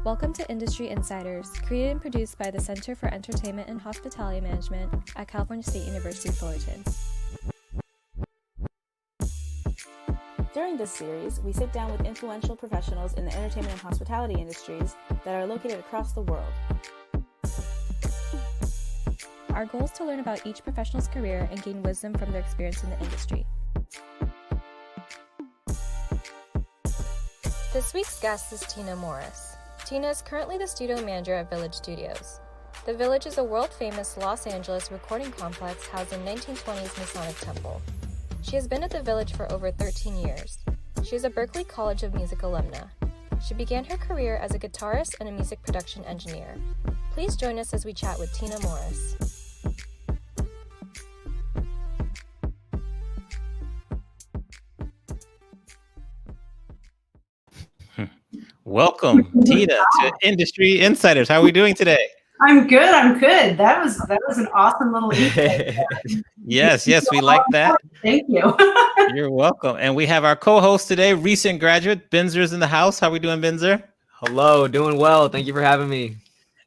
Welcome to Industry Insiders, created and produced by the Center for Entertainment and Hospitality Management at California State University, Fullerton. During this series, we sit down with influential professionals in the entertainment and hospitality industries that are located across the world. Our goal is to learn about each professional's career and gain wisdom from their experience in the industry. This week's guest is Tina Morris. Tina is currently the studio manager at Village Studios. The Village is a world-famous Los Angeles recording complex housed in 1920s Masonic Temple. She has been at the Village for over 13 years. She is a Berklee College of Music alumna. She began her career as a guitarist and a music production engineer. Please join us as we chat with Tina Morris. Welcome, Tina, to Industry Insiders. How are we doing today? I'm good. That was an awesome little intro. Yes, we like that. Thank you. You're welcome. And we have our co-host today, recent graduate, Benzer's in the house. How are we doing, Benzer? Hello, doing well. Thank you for having me.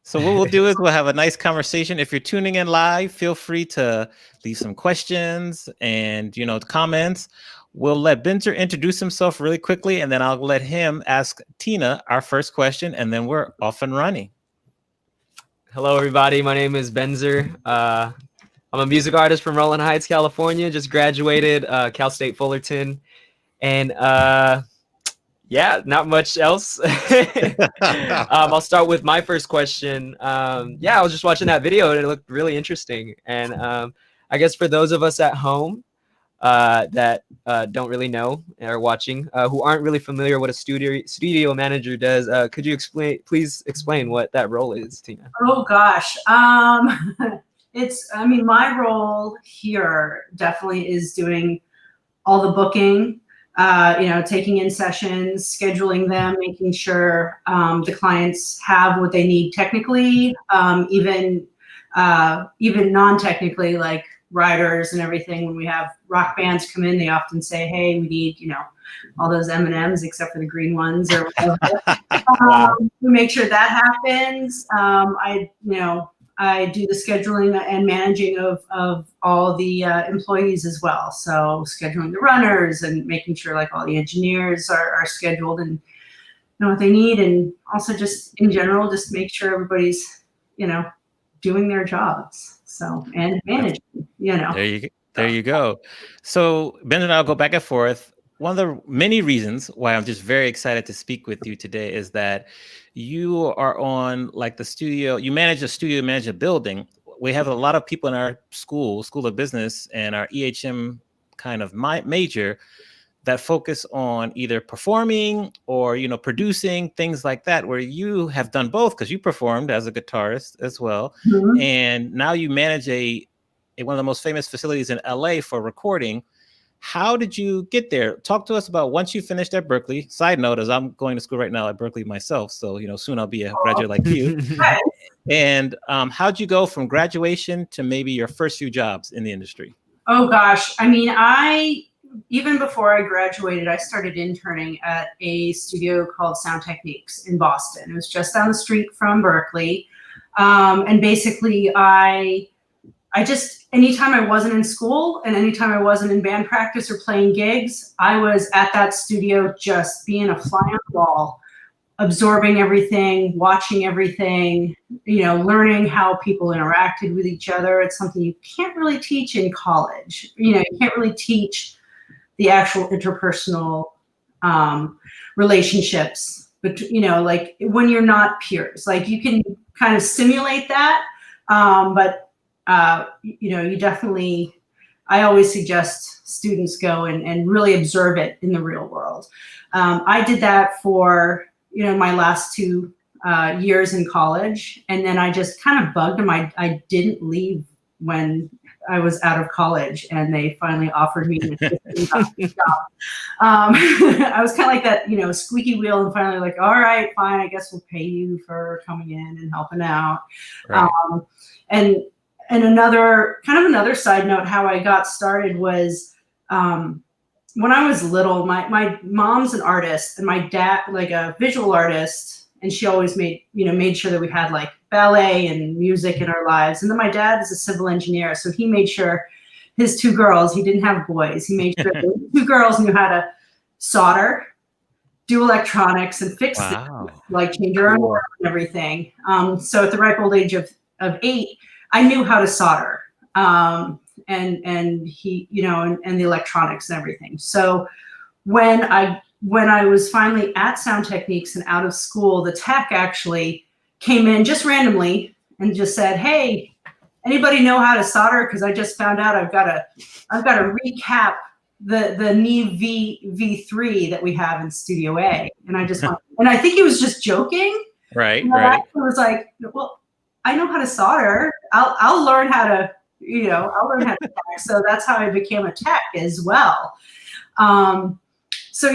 So what we'll do is we'll have a nice conversation. If you're tuning in live, feel free to leave some questions and, comments. We'll let Benzer introduce himself really quickly, and then I'll let him ask Tina our first question, and then we're off and running. Hello, everybody. My name is Benzer. I'm a music artist from Rowland Heights, California. Just graduated Cal State Fullerton. And not much else. I'll start with my first question. I was just watching that video, and it looked really interesting. And I guess for those of us at home, that don't really know or are watching, who aren't really familiar what a studio manager does, could you please explain what that role is, Tina? Oh gosh, my role here definitely is doing all the booking, taking in sessions, scheduling them, making sure the clients have what they need technically, even non-technically, like riders and everything. When we have rock bands come in, they often say, hey, we need, all those M&Ms except for the green ones or whatever. We make sure that happens. I do the scheduling and managing of all the employees as well. So scheduling the runners and making sure like all the engineers are scheduled and know what they need. And also just in general, just make sure everybody's, doing their jobs. So, and managing, There you go. So Ben and I'll go back and forth. One of the many reasons why I'm just very excited to speak with you today is that you are on like the studio, you manage a building. We have a lot of people in our School of Business and our EHM kind of major that focus on either performing or, producing, things like that, where you have done both because you performed as a guitarist as well. Mm-hmm. And now you manage one of the most famous facilities in LA for recording. How did you get there? Talk to us about once you finished at Berklee. Side note, as I'm going to school right now at Berklee myself, so soon I'll be a graduate like you. And how'd you go from graduation to maybe your first few jobs in the industry? Oh gosh, even before I graduated, I started interning at a studio called Sound Techniques in Boston. It was just down the street from Berklee, and basically anytime I wasn't in school and anytime I wasn't in band practice or playing gigs, I was at that studio just being a fly on the wall, absorbing everything, watching everything, learning how people interacted with each other. It's something you can't really teach in college. You can't really teach the actual interpersonal relationships, but like when you're not peers, like you can kind of simulate that, but you definitely, I always suggest students go and really observe it in the real world. I did that for, my last 2 years in college. And then I just kind of bugged them. I didn't leave when I was out of college and they finally offered me an assistant job. I was kind of like that, squeaky wheel and finally like, all right, fine. I guess we'll pay you for coming in and helping out. Right. And another side note, how I got started was when I was little, my mom's an artist and my dad, like a visual artist, and she always made sure that we had like ballet and music in our lives. And then my dad is a civil engineer, so he made sure his 2 girls, he didn't have boys, he made sure the 2 girls knew how to solder, do electronics, and fix things, like change your own oil and everything. So at the ripe old age of 8, I knew how to solder, and he, and the electronics and everything. So when I was finally at Sound Techniques and out of school, the tech actually came in just randomly and just said, "Hey, anybody know how to solder? Because I just found out I've got to recap the Neve V3 that we have in Studio A." And I just went, and I think he was just joking. Right. I was like, "Well, I know how to solder. I'll learn how to, I'll learn how to tech." So that's how I became a tech as well. So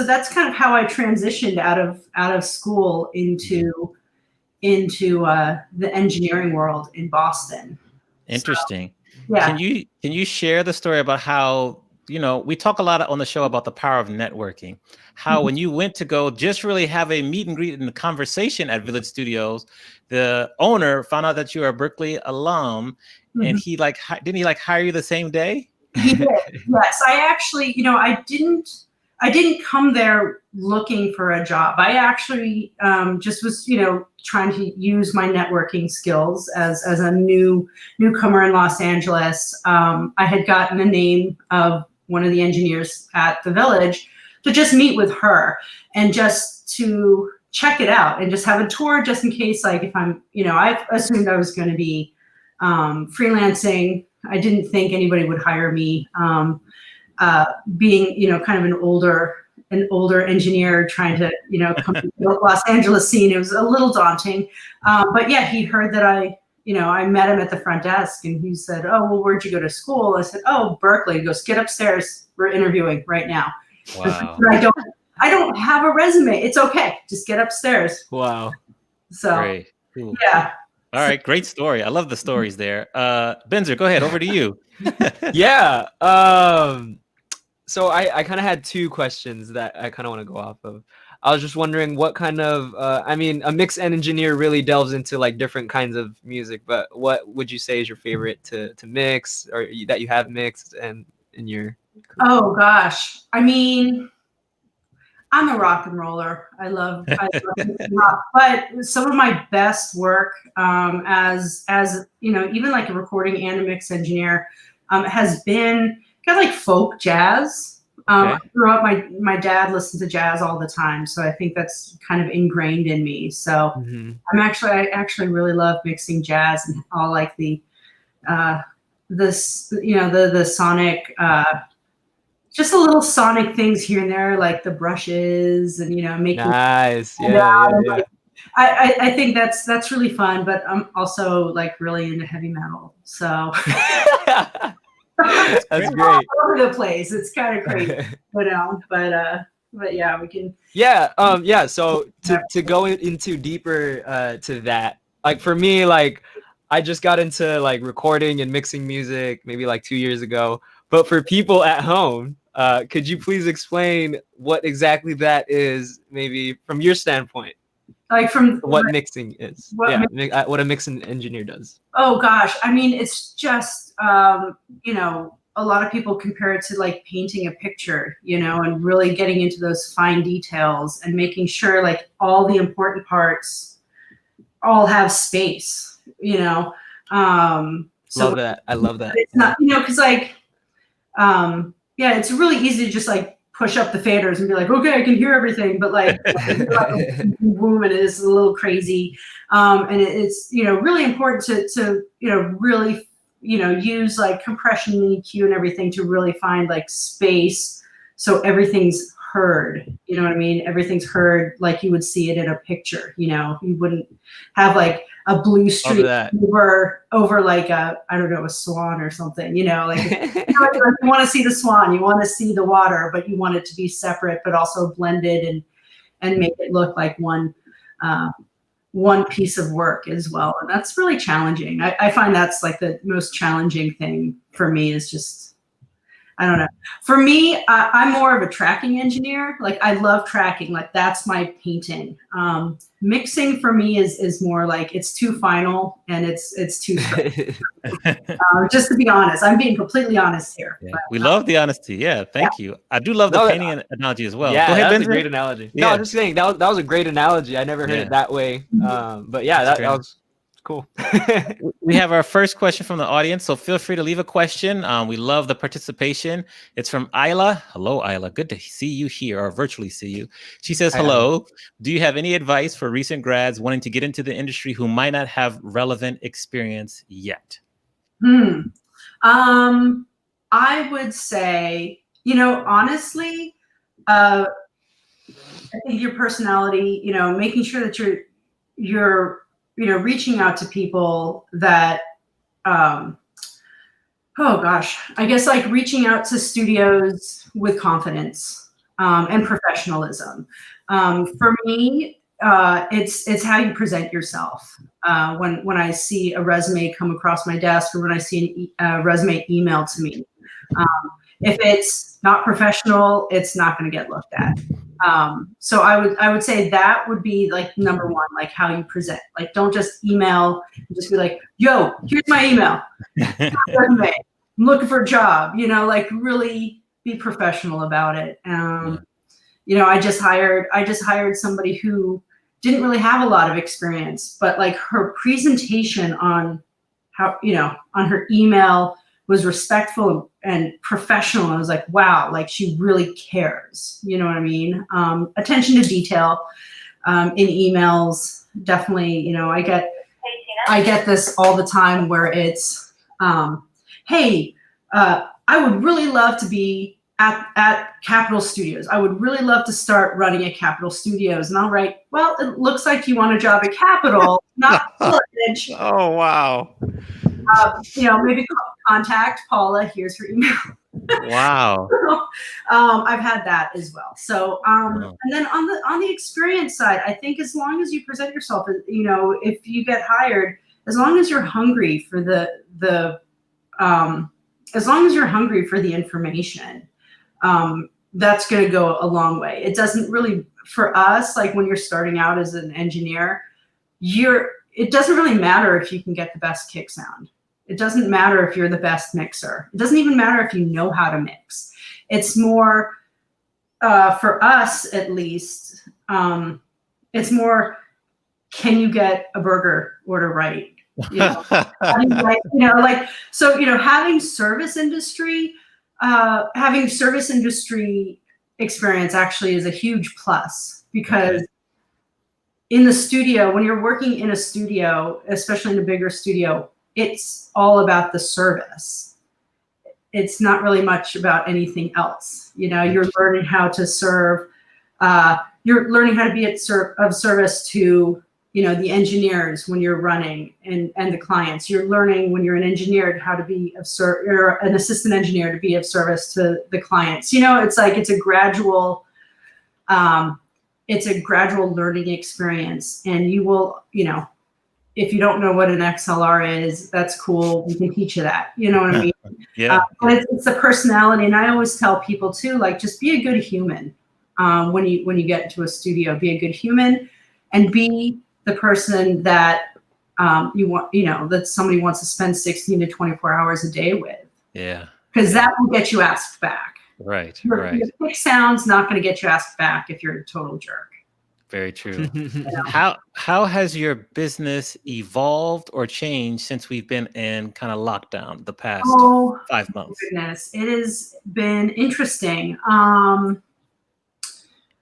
that's kind of how I transitioned out of school into the engineering world in Boston. Interesting. So, yeah. Can you share the story about how, we talk a lot on the show about the power of networking, how when you went to go just really have a meet and greet and a conversation at Village Studios, the owner found out that you are a Berklee alum, and he didn't he hire you the same day? He did. Yes. I actually, I didn't come there looking for a job. I actually just was, trying to use my networking skills as a newcomer in Los Angeles. I had gotten the name of one of the engineers at the Village to just meet with her and just to check it out and just have a tour just in case, like if I'm, I assumed I was going to be freelancing. I didn't think anybody would hire me. Being, kind of an older engineer trying to, come to the Los Angeles scene, it was a little daunting. But yeah, he heard that I met him at the front desk, and he said, "Oh, well, where'd you go to school?" I said, "Oh, Berklee." He goes, "Get upstairs. We're interviewing right now." Wow. I don't have a resume. It's okay. Just get upstairs. Wow. So Great. Cool. Yeah. All right. Great story. I love the stories there. Benzer, go ahead. Over to you. Yeah. So I kind of had 2 questions that I kind of want to go off of. I was just wondering what kind of, a mix engineer really delves into like different kinds of music, but what would you say is your favorite to mix, or that you have mixed and in your career? Oh gosh. I'm a rock and roller. I love rock, but some of my best work as even like a recording and a mix engineer has been kind of like folk jazz. I grew up, my dad listened to jazz all the time, so I think that's kind of ingrained in me. So I actually really love mixing jazz and all like the sonic, just the little sonic things here and there, like the brushes and making nice. Yeah. I think that's really fun, but I'm also like really into heavy metal. So that's great. All over the place. It's kind of crazy, but yeah, we can. Yeah. So to go into deeper to that, like for me, like I just got into like recording and mixing music maybe like 2 years ago. But for people at home, could you please explain what exactly that is, maybe from your standpoint? Like from what mixing is? What a mixing engineer does. Oh gosh, it's just a lot of people compare it to like painting a picture, and really getting into those fine details and making sure like all the important parts all have space, So love that. I love that. It's not, because like, it's really easy to just like push up the faders and be like, okay, I can hear everything, but like, boom, and it is a little crazy, and it's really important to really use like compression and EQ and everything to really find like space so everything's heard. You know what I mean? Everything's heard like you would see it in a picture. You wouldn't have like a blue streak over like a swan or something. Like you want to see the swan, you want to see the water, but you want it to be separate, but also blended and make it look like one piece of work as well. And that's really challenging. I find that's like the most challenging thing for me, is just I don't know. For me, I'm more of a tracking engineer. Like I love tracking. Like that's my painting. Mixing for me is more like it's too final and it's too just to be honest. I'm being completely honest here. Yeah. But, We love the honesty. Yeah, thank you. I do love the No, painting analogy as well. Yeah, Go ahead, that's Benjamin. a great analogy. No, Yeah. I was just saying that was a great analogy. I never heard it that way. But yeah, that was cool. We have our first question from the audience, so feel free to leave a question. We love the participation. It's from Isla. Hello, Isla. Good to see you here, or virtually see you. She says, hello. Do you have any advice for recent grads wanting to get into the industry who might not have relevant experience yet? I would say, honestly, I think your personality, making sure that you're reaching out to people that, oh gosh, I guess like reaching out to studios with confidence and professionalism. For me, it's how you present yourself. When I see a resume come across my desk or when I see a resume emailed to me, if it's not professional, it's not going to get looked at. So I would say that would be like number one, like how you present. Like don't just email, just be like, yo, here's my email. Resume. I'm looking for a job, like really be professional about it. I just hired somebody who didn't really have a lot of experience, but like her presentation on how, on her email was respectful and professional. I was like, wow, like she really cares. You know what I mean? Attention to detail in emails, definitely, I get this all the time where it's, hey, I would really love to be at Capitol Studios. I would really love to start running at Capitol Studios. And I'll write, well, it looks like you want a job at Capitol, not college. Oh, wow. Maybe contact Paula. Here's her email. Wow. I've had that as well. So, and then on the experience side, I think as long as you present yourself, if you get hired, as long as you're hungry for as long as you're hungry for the information, that's going to go a long way. It doesn't really, for us, like when you're starting out as an engineer, it doesn't really matter if you can get the best kick sound. It doesn't matter if you're the best mixer. It doesn't even matter if you know how to mix. It's more, for us at least, it's more, can you get a burger order right? Having service industry experience actually is a huge plus, because in the studio, when you're working in a studio, especially in a bigger studio, it's all about the service. It's not really much about anything else. You're learning how to serve, you're learning how to be of service to, the engineers when you're running and the clients. You're learning when you're an engineer how to be of service, or an assistant engineer to be of service to the clients. It's like, it's a gradual learning experience, and you will, if you don't know what an XLR is, that's cool. We can teach you that. You know what I mean? Yeah. But it's the personality. And I always tell people too, like, just be a good human. When you get into a studio, be a good human and be the person that you want, that somebody wants to spend 16 to 24 hours a day with. Yeah. Because that will get you asked back. Right. Your pick sound's not going to get you asked back if you're a total jerk. Very true. How has your business evolved or changed since we've been in kind of lockdown the past 5 months? Goodness, it has been interesting.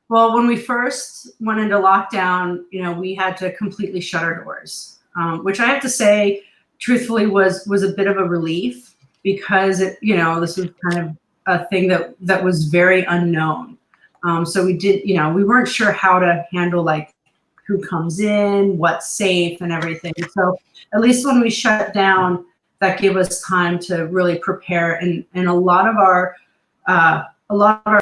Well, when we first went into lockdown, we had to completely shut our doors, which I have to say, truthfully, was a bit of a relief, because this was kind of a thing that was very unknown. So we weren't sure how to handle like who comes in, what's safe, and everything. So at least when we shut down, that gave us time to really prepare. And a lot of our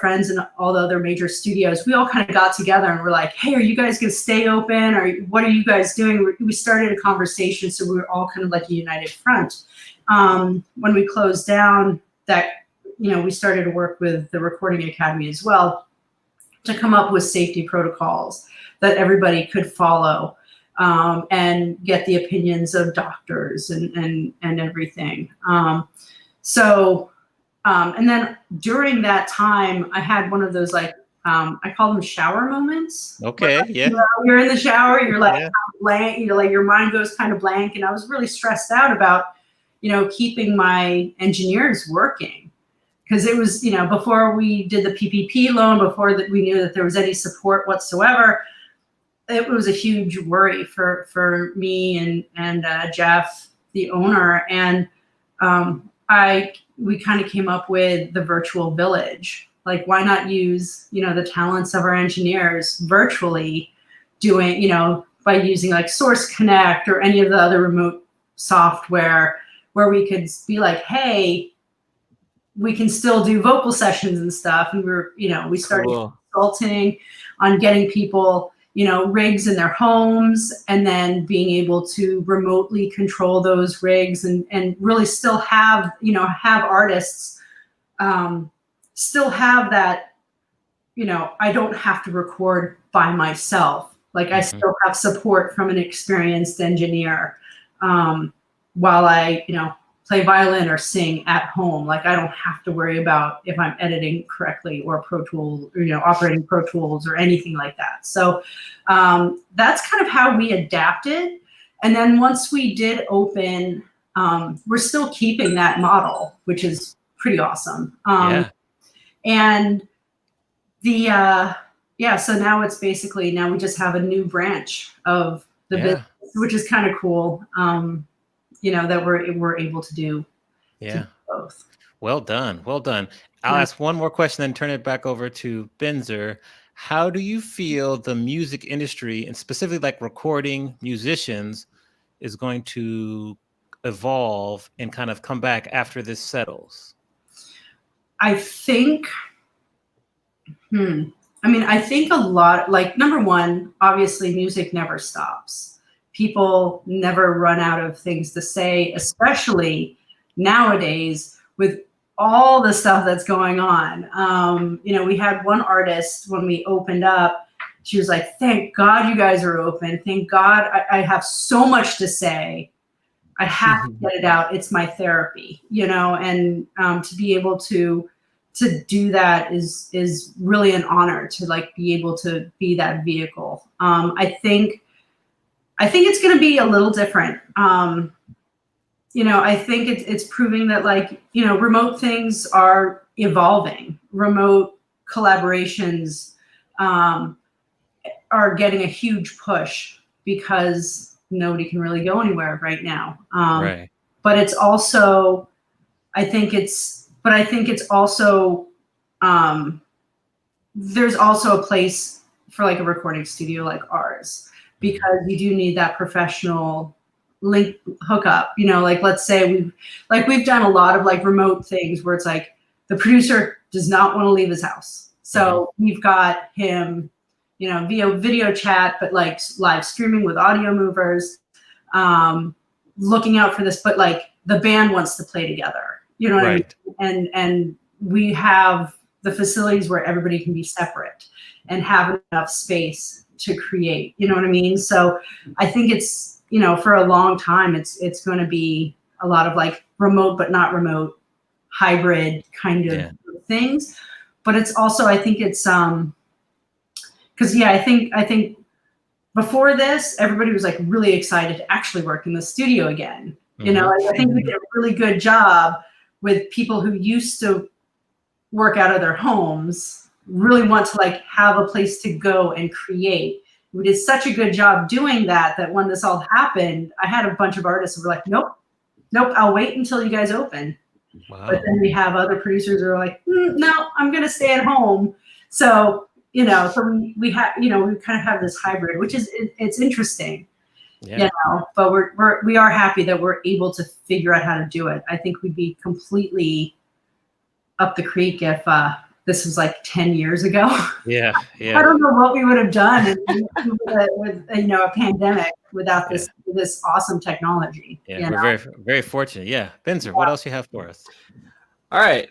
friends and all the other major studios, we all kind of got together and we're like, hey, are you guys going to stay open? Or what are you guys doing? We started a conversation, so we were all kind of like a united front. When we closed down, that we started to work with the Recording Academy as well to come up with safety protocols that everybody could follow, and get the opinions of doctors and everything. And then during that time, I had one of those I call them shower moments. Okay, yeah. You're in the shower, you're like Yeah. blank, like your mind goes kind of blank, and I was really stressed out about, keeping my engineers working, because it was, before we did the PPP loan, before that we knew that there was any support whatsoever. It was a huge worry for me and Jeff, the owner, and we kind of came up with the virtual village. Like, why not use, the talents of our engineers virtually, doing, by using like Source Connect or any of the other remote software, where we could be like, hey, we can still do vocal sessions and stuff. And we started consulting on getting people, rigs in their homes, and then being able to remotely control those rigs and really still have, have artists still have that, I don't have to record by myself. Like, I still have support from an experienced engineer while I, play violin or sing at home. Like, I don't have to worry about if I'm editing correctly or Pro Tools, operating Pro Tools or anything like that. So that's kind of how we adapted. And then once we did open, we're still keeping that model, which is pretty awesome. And so now it's basically, now we just have a new branch of the business, which is kind of cool. That we're able to do. Yeah. To do both. Well done. Well done. I'll ask one more question, then turn it back over to Benzer. How do you feel the music industry, and specifically like recording musicians, is going to evolve and kind of come back after this settles? I think, I think a lot, like, number one, obviously music never stops. People never run out of things to say, especially nowadays with all the stuff that's going on. We had one artist when we opened up, she was like, thank God you guys are open. Thank God I have so much to say. I have to get it out. It's my therapy, and to be able to do that is really an honor, to like be able to be that vehicle. I think it's going to be a little different. I think it's proving that, like, remote things are evolving. Remote collaborations are getting a huge push because nobody can really go anywhere right now. Right. But it's also, I think it's also, there's also a place for like a recording studio like ours, because you do need that professional link hookup. Like, let's say we've done a lot of like remote things where it's like the producer does not want to leave his house. So we've got him, via video chat, but like live streaming with audio movers, looking out for this, but like the band wants to play together, what I mean? And we have the facilities where everybody can be separate and have enough space to create, what I mean? So I think it's, for a long time, it's going to be a lot of like remote, but not remote, hybrid kind of things. But it's also, I think it's, cause I think before this, everybody was like really excited to actually work in the studio again. I think we did a really good job with people who used to work out of their homes, really want to like have a place to go and create. We did such a good job doing that when this all happened, I had a bunch of artists who were like, nope, I'll wait until you guys open. Wow. But then we have other producers who are like, no, I'm going to stay at home. So, so we have, we kind of have this hybrid, which is, it's interesting, but we are happy that we're able to figure out how to do it. I think we'd be completely up the creek if this was like 10 years ago. Yeah. I don't know what we would have done with a pandemic without this awesome technology. Yeah, we're very, very fortunate. Yeah. Benzer, what else you have for us? All right.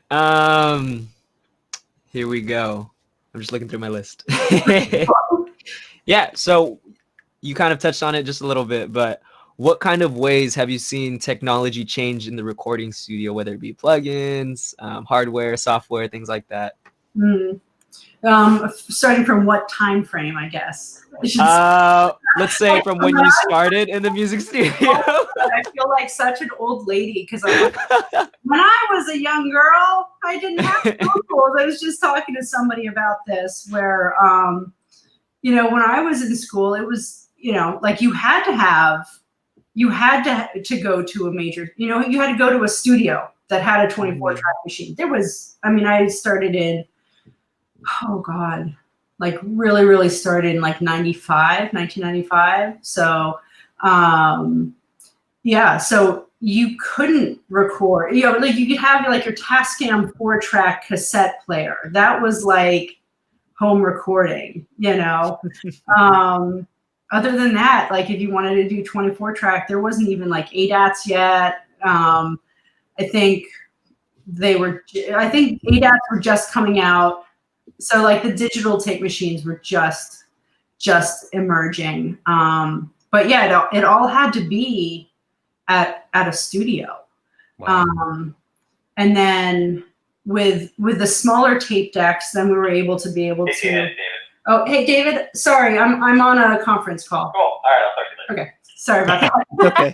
Here we go. I'm just looking through my list. Yeah. So you kind of touched on it just a little bit, but what kind of ways have you seen technology change in the recording studio, whether it be plugins, hardware, software, things like that? Starting from what time frame, I guess. Let's say from when you started in the music studio. I feel like such an old lady because when I was a young girl, I didn't have tools. I was just talking to somebody about this where, you know, when I was in school, it was, you know, like you had to go to a major, you know, you had to go to a studio that had a 24 track machine. There was, I mean, I started in, oh God, like really started in like 1995. So, yeah, so you couldn't record, you know, like you could have like your Tascam 4-track cassette player. That was like home recording, you know. Other than that, like if you wanted to do 24 track, there wasn't even like ADATs yet. I think ADATs were just coming out. So like the digital tape machines were just emerging. But yeah, it all had to be at a studio. Wow. And then with the smaller tape decks, then we were able to be able to. David. Oh, hey David, sorry, I'm on a conference call. Cool. All right, I'll talk to you later. Okay, sorry about that. Okay.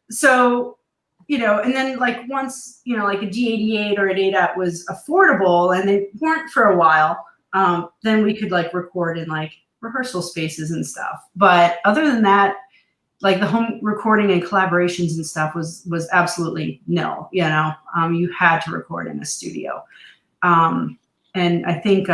So, you know, and then like once, you know, like a D88 or an ADAT was affordable and they weren't for a while, then we could like record in like rehearsal spaces and stuff. But other than that, like the home recording and collaborations and stuff was absolutely nil, you know. You had to record in a studio. And I think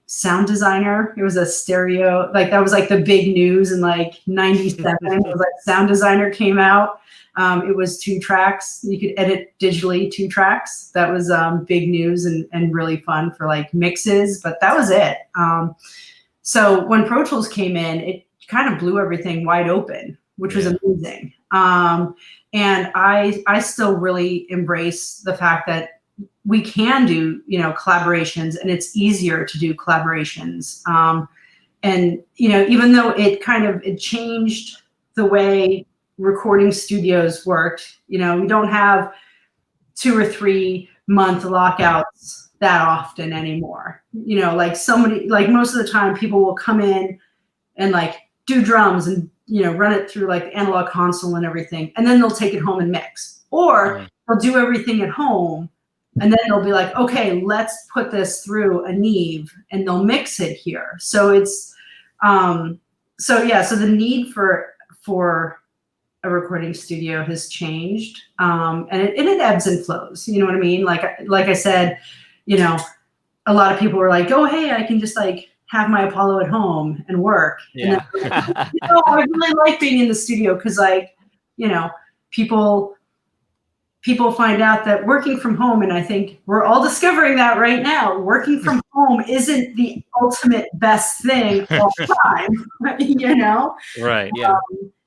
Sound Designer, it was a stereo, like that was like the big news in like 97. It was like Sound Designer came out. It was 2 tracks. You could edit digitally 2 tracks. That was big news and really fun for like mixes, but that was it. So when Pro Tools came in, it kind of blew everything wide open, which was amazing. And I still really embrace the fact that we can do, you know, collaborations, and it's easier to do collaborations. And, you know, even though it changed the way recording studios worked, you know, we don't have 2 or 3 month lockouts that often anymore. You know, like like most of the time people will come in and like do drums and, you know, run it through like the analog console and everything, and then they'll take it home and mix, or they'll do everything at home. And then they'll be like, okay, let's put this through a Neve and they'll mix it here. So it's, so the need for a recording studio has changed. And it ebbs and flows, you know what I mean? Like I said, you know, a lot of people were like, oh, hey, I can just like have my Apollo at home and work. Yeah. And then, you know, I really like being in the studio because like, you know, people find out that working from home, and I think we're all discovering that right now, working from home isn't the ultimate best thing all the time, you know? Right. Yeah.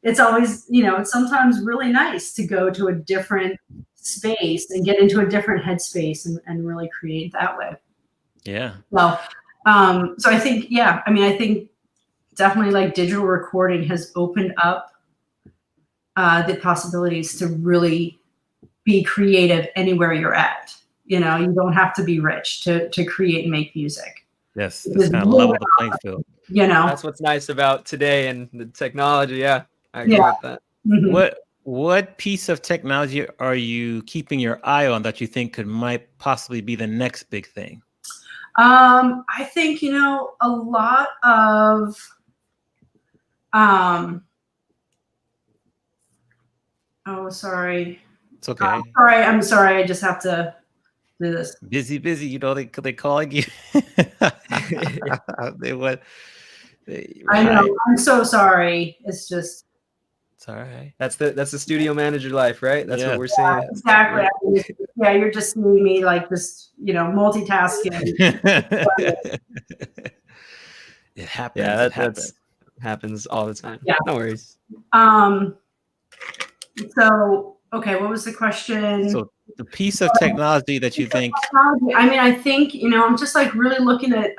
It's always, you know, it's sometimes really nice to go to a different space and get into a different headspace and really create that way. Yeah. Well, so I think, yeah, I mean, I think definitely like digital recording has opened up the possibilities to really be creative anywhere you're at. You know, you don't have to be rich to create and make music. Yes. It's kind of level the playing field. You know, That's what's nice about today and the technology. Yeah, I agree with that. Mhm. What piece of technology are you keeping your eye on that you think might possibly be the next big thing? I think, you know, a lot of oh, sorry. It's okay. I'm sorry. I just have to do this. Busy. You know, they calling you. They what? I know. I'm so sorry. It's just. It's all right. That's the studio manager life, right? That's what we're Yeah, saying. exactly. I mean, yeah, you're just seeing me like just, you know, multitasking. It happens. Yeah, it happens. happens all the time. Yeah. No worries. So Okay, what was the question? So the piece of technology that you think, I mean, I think, I'm just like really looking at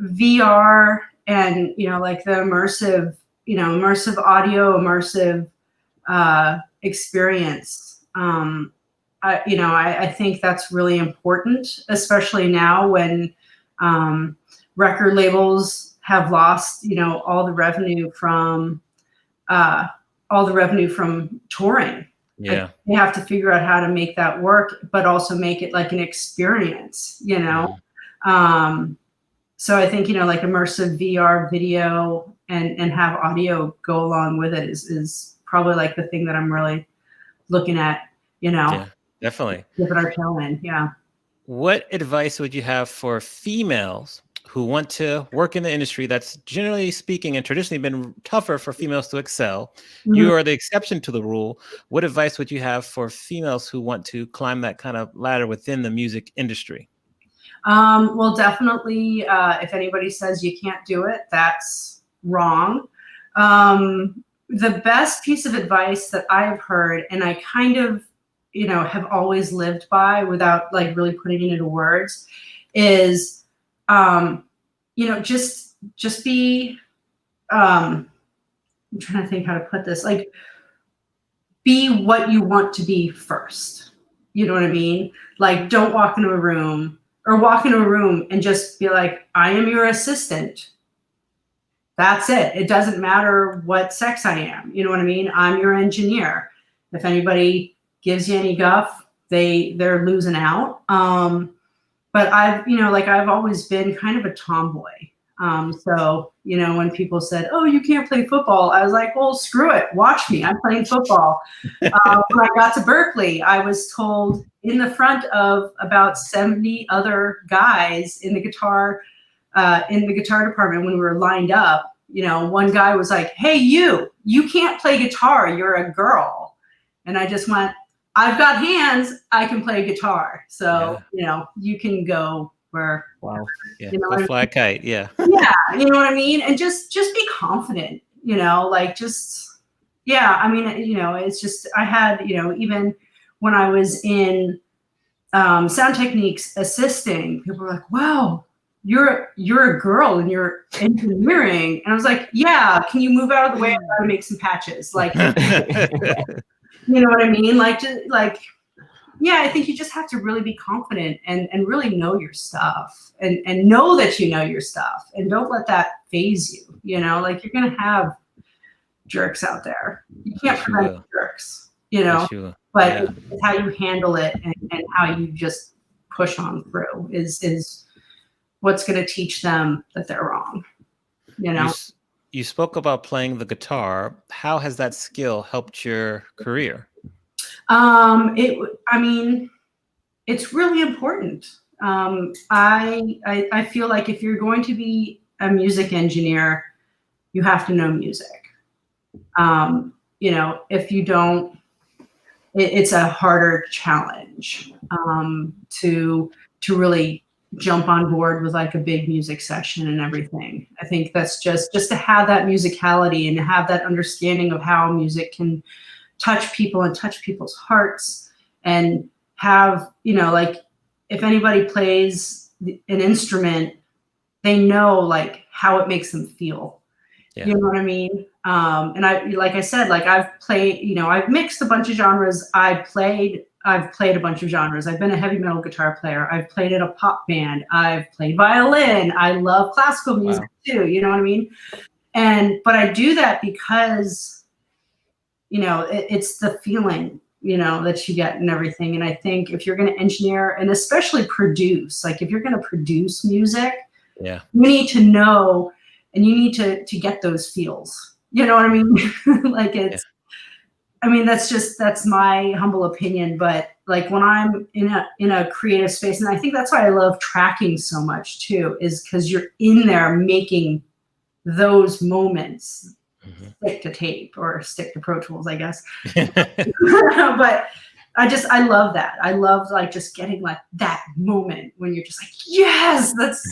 VR and, like the immersive, immersive audio, immersive experience. I think that's really important, especially now when record labels have lost, all the revenue from touring. yeah, You have to figure out how to make that work, but also make it like an experience, So I think, like immersive VR video and have audio go along with it is probably like the thing that I'm really looking at, yeah, definitely. dipping our toe in. Yeah. What advice would you have for females who want to work in the industry that's generally speaking and traditionally been tougher for females to excel? You are the exception to the rule. What advice would you have for females who want to climb that kind of ladder within the music industry? Well, definitely, if anybody says you can't do it, that's wrong. The best piece of advice that I've heard, and I kind of, have always lived by without like really putting it into words, is, just be, I'm trying to think how to put this, like, be what you want to be first. You know what I mean? Like, don't walk into a room and just be like, I am your assistant. That's it. It doesn't matter what sex I am. You know what I mean? I'm your engineer. If anybody gives you any guff, they're losing out. But I've always been kind of a tomboy. So, when people said, oh, you can't play football, I was like, well, screw it. Watch me. I'm playing football. When I got to Berklee, I was told in the front of about 70 other guys in the guitar department when we were lined up, one guy was like, hey, you can't play guitar. You're a girl. And I just went, I've got hands. I can play guitar. So, you can go where. Wow. Yeah. Go fly a kite. Yeah. Yeah. You know what I mean? And just be confident, it's just, I had, even when I was in sound techniques assisting, people were like, wow, you're a girl and you're engineering. And I was like, yeah, can you move out of the way? I gotta make some patches. Like, you know what I mean? Yeah, I think you just have to really be confident and really know your stuff and know that you know your stuff, and don't let that phase you. Like, you're going to have jerks out there. You can't prevent jerks, but it's how you handle it and how you just push on through is what's going to teach them that they're wrong. You spoke about playing the guitar. How has that skill helped your career? It's really important. I feel like if you're going to be a music engineer, you have to know music. If you don't, it's a harder challenge to really jump on board with like a big music session and everything. I think that's just to have that musicality and to have that understanding of how music can touch people and touch people's hearts, and have, like, if anybody plays an instrument, they know like how it makes them feel. Yeah. You know what I mean? And like I said, like I've played, I've mixed a bunch of genres. I've played a bunch of genres. I've been a heavy metal guitar player. I've played in a pop band. I've played violin. I love classical music too. You know what I mean? But I do that because, it's the feeling, that you get and everything. And I think if you're going to engineer and especially produce, like if you're going to produce music, you need to know and you need to get those feels. You know what I mean? Like that's my humble opinion. But like when I'm in a creative space, and I think that's why I love tracking so much too, is because you're in there making those moments stick to tape or stick to Pro Tools, I guess. But I love that. I love like just getting like that moment when you're just like, yes, that's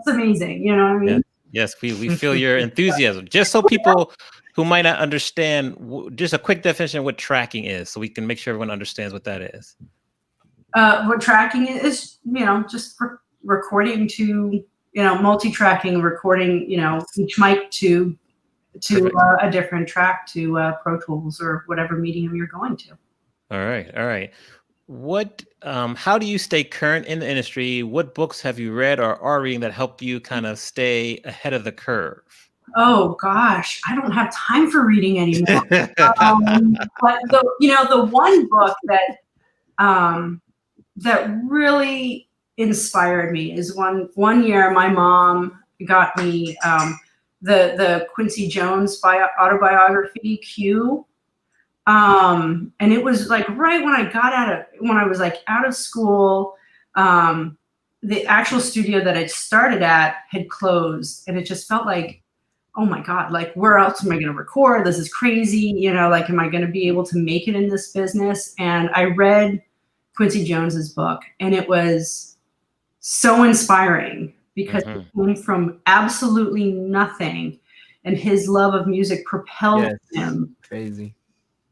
amazing. You know what I mean? Yes, we feel your enthusiasm. Just so people who might not understand, just a quick definition of what tracking is, so we can make sure everyone understands what that is. What tracking is, just recording to, multi-tracking, recording, each mic to a different track, to Pro Tools or whatever medium you're going to. All right. What, how do you stay current in the industry? What books have you read or are reading that help you kind of stay ahead of the curve? Oh gosh, I don't have time for reading anymore. But the one book that really inspired me is one year my mom got me the Quincy Jones autobiography, Q. And it was like right when I was like out of school. The actual studio that I started at had closed, and it just felt like, oh my God, like where else am I going to record? This is crazy. Like, am I going to be able to make it in this business? And I read Quincy Jones's book, and it was so inspiring because it came from absolutely nothing, and his love of music propelled him crazy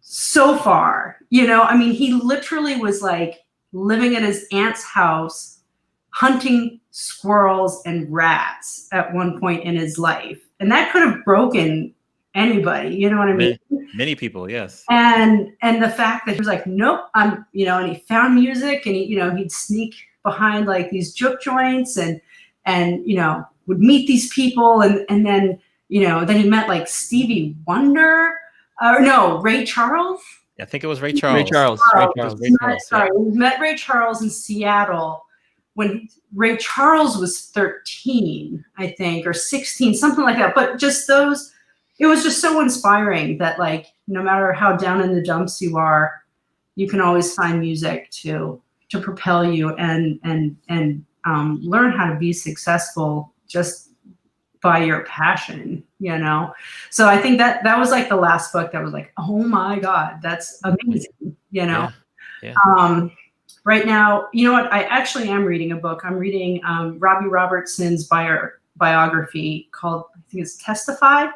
so far. He literally was like living at his aunt's house, hunting squirrels and rats at one point in his life. And that could have broken anybody, you know what I mean? Many people, yes. And the fact that he was like, nope, and he found music, and he'd sneak behind like these juke joints and would meet these people. And then, then he met like Stevie Wonder, Ray Charles. I think it was Ray Charles. Ray Charles. We met Ray Charles in Seattle when Ray Charles was 13, I think, or 16, something like that. But just it was just so inspiring that, like, no matter how down in the dumps you are, you can always find music to propel you and learn how to be successful just by your passion, So I think that was like the last book that was like, oh my God, that's amazing, Yeah. Right now, you know what? I actually am reading a book. I'm reading Robbie Robertson's biography called, I think it's Testify.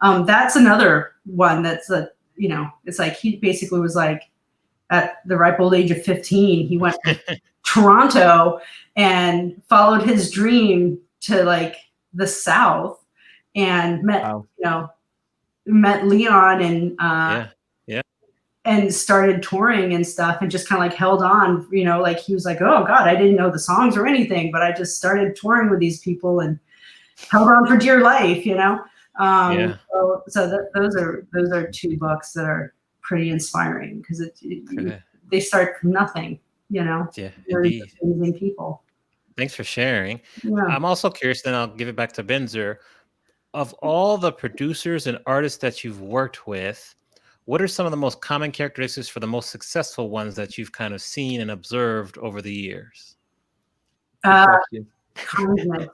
That's another one that's it's like he basically was like at the ripe old age of 15, he went to Toronto and followed his dream to like the South and met Leon and and started touring and stuff, and just kind of like held on, like he was like, oh God, I didn't know the songs or anything, but I just started touring with these people and held on for dear life, So those are two books that are pretty inspiring because they start from nothing, Yeah, Very amazing people. Thanks for sharing. Yeah. I'm also curious, then I'll give it back to Benzer. Of all the producers and artists that you've worked with, what are some of the most common characteristics for the most successful ones that you've kind of seen and observed over the years? Kindness.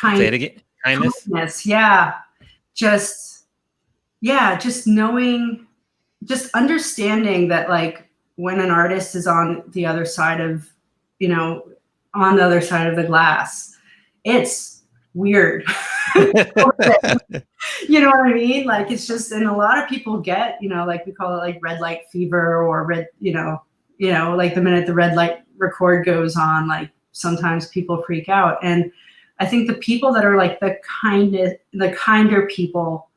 Say it again. Kindness. Yeah. Just knowing, just understanding that, like, when an artist is on the other side of, on the other side of the glass, it's weird. You know what I mean? Like, it's just, and a lot of people get, like we call it like red light fever, or red, like the minute the red light record goes on, like sometimes people freak out. And I think the people that are like the kinder people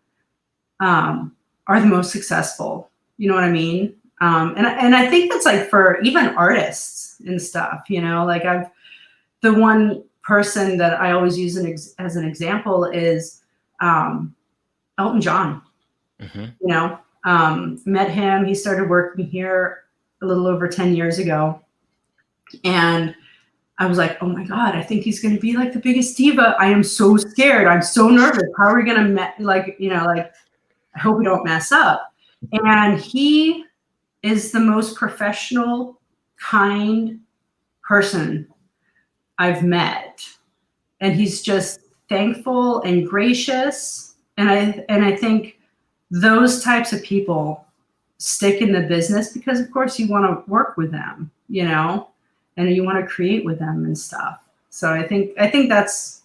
are the most successful. You know what I mean? And I think that's like for even artists and stuff, like the one person that I always use as an example is Elton John. Met him. He started working here a little over 10 years ago. And I was like, oh my God, I think he's going to be like the biggest diva. I am so scared. I'm so nervous. How are we going to, I hope we don't mess up. And he is the most professional, kind person I've met. And he's just thankful and gracious. And I think those types of people stick in the business because, of course, you want to work with them, and you want to create with them and stuff. So I think that's,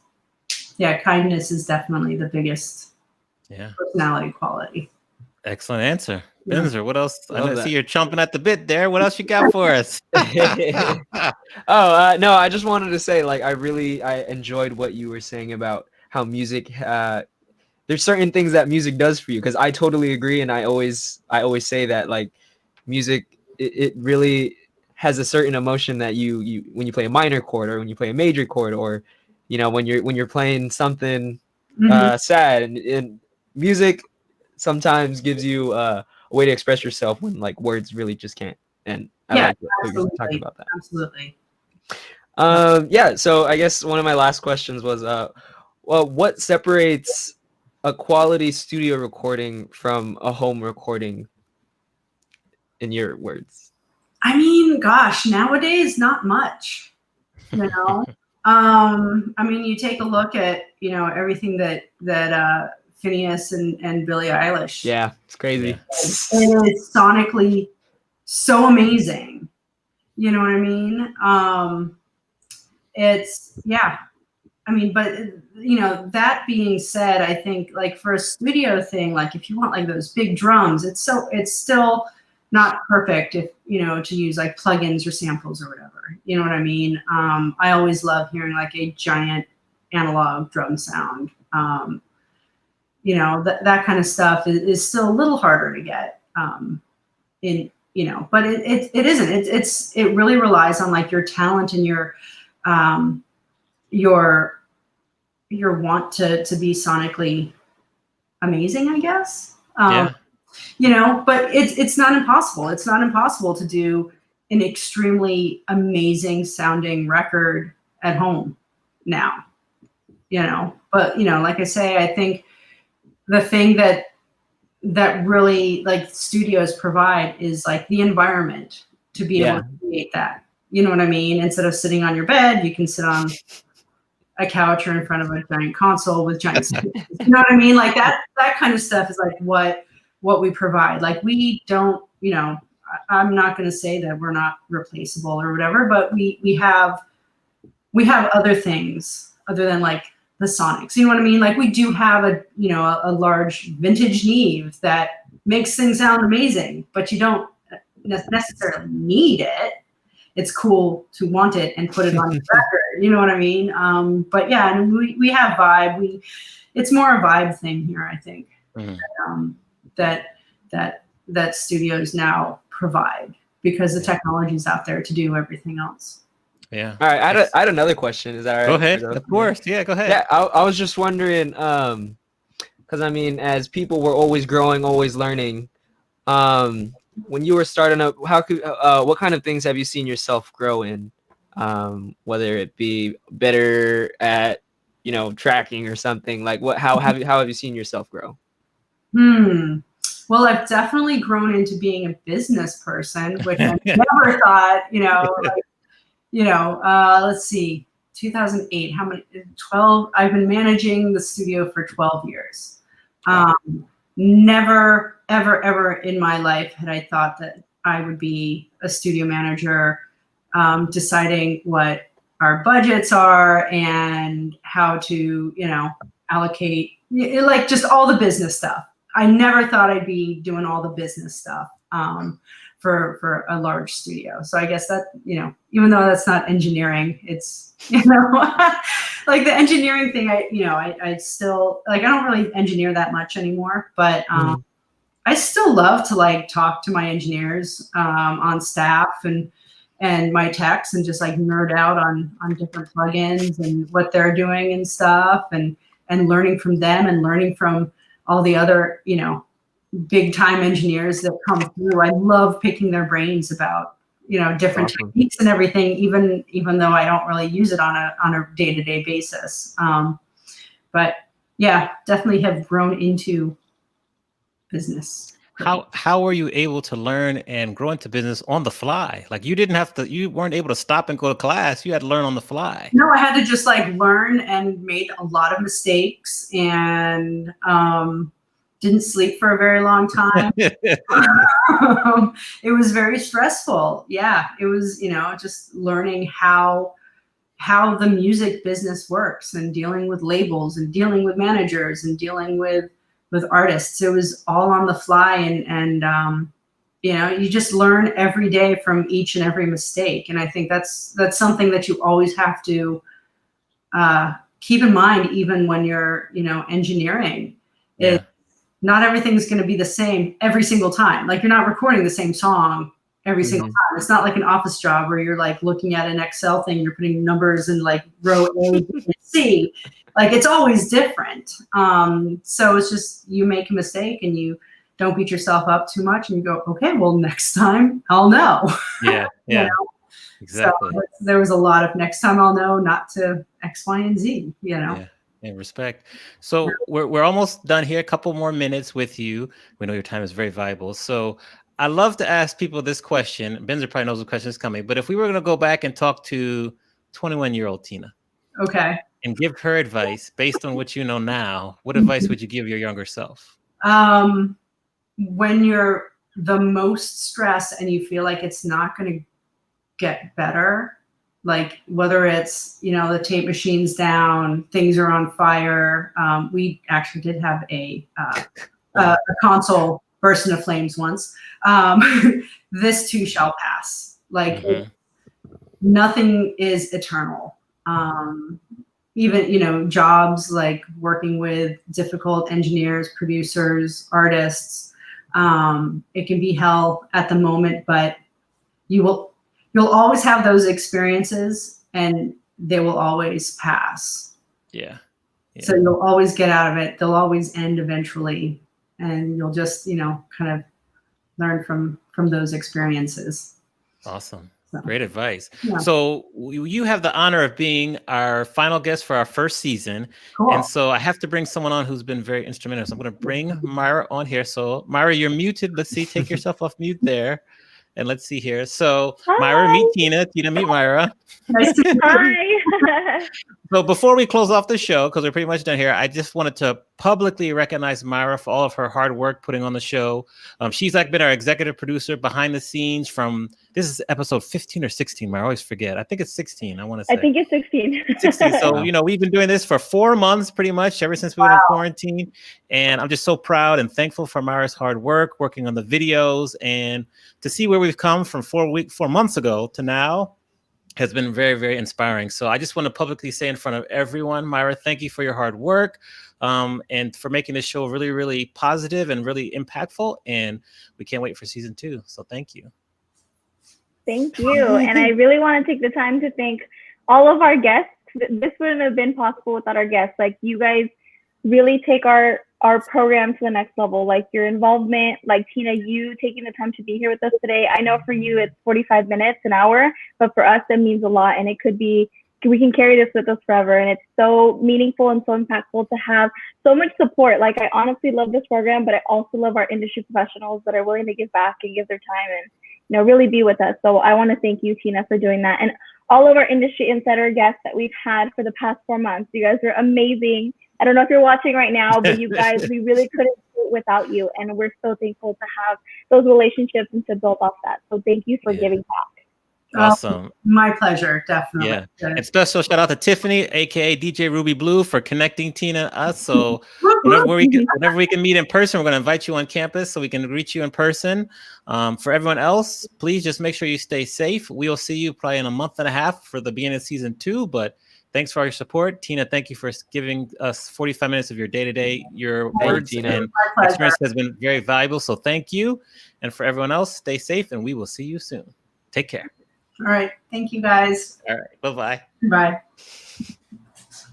kindness is definitely the biggest Yeah. personality quality. Excellent answer. Yeah. Benzer, what else? Love I that. see you're chomping at the bit there. What else you got for us? No, I just wanted to say, like, I enjoyed what you were saying about how music, there's certain things that music does for you, because I totally agree, and I always say that, like, music, it really has a certain emotion that you when you play a minor chord, or when you play a major chord, or when you're playing something Mhm. sad, and music sometimes gives you a way to express yourself when, like, words really just can't. And I Yeah, like what you're talking absolutely. about that. Absolutely. Yeah, so I guess one of my last questions was, well, what separates a quality studio recording from a home recording, in your words? I mean, gosh, nowadays, not much, you know. I mean, you take a look at, everything that Phineas and Billie Eilish. Yeah, it's crazy. Yeah. It is sonically so amazing. You know what I mean? It's, yeah. I mean, but that being said, I think, like, for a studio thing, like, if you want, like, those big drums, it's still not perfect if, to use, like, plugins or samples or whatever. You know what I mean? I always love hearing, like, a giant analog drum sound. That kind of stuff is still a little harder to get, but it isn't. It really relies on, like, your talent and your want to be sonically amazing, I guess. Yeah. But it's not impossible. It's not impossible to do an extremely amazing sounding record at home now. But like I say, I think the thing that really, like, studios provide is, like, the environment to be able to create that. You know what I mean? Instead of sitting on your bed, you can sit on a couch or in front of a giant console with giant speakers. You know what I mean? Like, that kind of stuff is, like, what we provide. Like, we don't, I'm not going to say that we're not replaceable or whatever, but we have other things other than, like, the sonics. You know what I mean? Like, we do have a large vintage Neve that makes things sound amazing, but you don't necessarily need it. It's cool to want it and put it on your record. You know what I mean? But yeah, and we have vibe. It's more a vibe thing here, I think. Mm-hmm. That studios now provide, because the technology is out there to do everything else. Yeah. All right, I had another question. Is that all right? Go ahead. Of course. Yeah, go ahead. Yeah, I was just wondering, because I mean, as people were always growing, always learning, when you were starting up, what kind of things have you seen yourself grow in? Whether it be better at, tracking or something, like how have you seen yourself grow? Well, I've definitely grown into being a business person, which I never thought, let's see, 2008, how many, 12, I've been managing the studio for 12 years. Never, ever, ever in my life had I thought that I would be a studio manager, deciding what our budgets are and how to, allocate, like, just all the business stuff. I never thought I'd be doing all the business stuff for a large studio. So I guess that, even though that's not engineering, it's, like, the engineering thing, I still, like, I don't really engineer that much anymore, but I still love to, like, talk to my engineers on staff and my techs, and just, like, nerd out on different plugins and what they're doing and stuff, and learning from them and learning from all the other, big time engineers that come through. I love picking their brains about, different techniques and everything, even though I don't really use it on a day-to-day basis. But yeah, definitely have grown into business. How were you able to learn and grow into business on the fly? Like, you weren't able to stop and go to class. You had to learn on the fly. No, I had to just, like, learn, and made a lot of mistakes, and didn't sleep for a very long time. It was very stressful. Yeah, it was, just learning how the music business works, and dealing with labels, and dealing with managers, and dealing with with artists. It was all on the fly, and you just learn every day from each and every mistake. And I think that's something that you always have to keep in mind, even when you're, engineering. Yeah. Not everything's going to be the same every single time. Like, you're not recording the same song every single time. It's not like an office job where you're like looking at an Excel thing, you're putting numbers in like row A, B, and C. Like, it's always different. So it's just, you make a mistake and you don't beat yourself up too much, and you go, okay, well, next time I'll know. Yeah. Yeah. Exactly. So there was a lot of next time I'll know not to X, Y, and Z, Yeah. And respect. So we're almost done here. A couple more minutes with you. We know your time is very valuable. So I love to ask people this question. Benzer probably knows the question is coming, but if we were going to go back and talk to 21-year-old Tina, okay, and give her advice based on what you know now, what advice would you give your younger self? When you're the most stressed and you feel like it's not going to get better, like whether it's, the tape machine's down, things are on fire. We actually did have a console burst into flames once. This too shall pass. Like, nothing is eternal. Even, jobs like working with difficult engineers, producers, artists, it can be hell at the moment, but you'll always have those experiences, and they will always pass. Yeah. So you'll always get out of it. They'll always end eventually, and you'll just, kind of learn from those experiences. Awesome. So, Great advice. yeah. So you have the honor of being our final guest for our first season. Cool. And so I have to bring someone on who's been very instrumental. So I'm going to bring Myra on here. So Myra, you're muted. Let's see. Take yourself off mute there. And let's see here. So Hi. Myra, meet Tina. Tina, meet Myra. Nice to meet you. Hi. So before we close off the show, because we're pretty much done here, I just wanted to publicly recognize Myra for all of her hard work putting on the show. She's been our executive producer behind the scenes from, this is episode 15 or 16, Myra, I always forget. I think it's 16, I want to say. I think it's 16. 16. So, we've been doing this for 4 months pretty much ever since we were in quarantine. And I'm just so proud and thankful for Myra's hard work, working on the videos, and to see where we've come from 4 months ago to now has been very, very inspiring. So I just want to publicly say in front of everyone, Myra, thank you for your hard work and for making this show really, really positive and really impactful. And we can't wait for season 2. So thank you. Thank you. And I really want to take the time to thank all of our guests. This wouldn't have been possible without our guests. Like, you guys really take our program to the next level. Like, your involvement, like Tina, you taking the time to be here with us today. I know for you it's 45 minutes, an hour, but for us it means a lot, and it could be, we can carry this with us forever. And it's so meaningful and so impactful to have so much support. Like, I honestly love this program, but I also love our industry professionals that are willing to give back and give their time and, really be with us. So I want to thank you, Tina, for doing that. And all of our industry insider guests that we've had for the past 4 months. You guys are amazing. I don't know if you're watching right now, but you guys, we really couldn't do it without you. And we're so thankful to have those relationships and to build off that. So thank you for giving back. Awesome. My pleasure, definitely. Yeah. And special shout out to Tiffany, aka DJ Ruby Blue, for connecting Tina and us. So whenever we can meet in person, we're going to invite you on campus so we can reach you in person. For everyone else, please just make sure you stay safe. We will see you probably in a month and a half for the beginning of season 2. But thanks for all your support. Tina, thank you for giving us 45 minutes of your day-to-day. Your words and experience has been very valuable. So thank you. And for everyone else, stay safe, and we will see you soon. Take care. All right. Thank you, guys. All right. Bye-bye. Bye.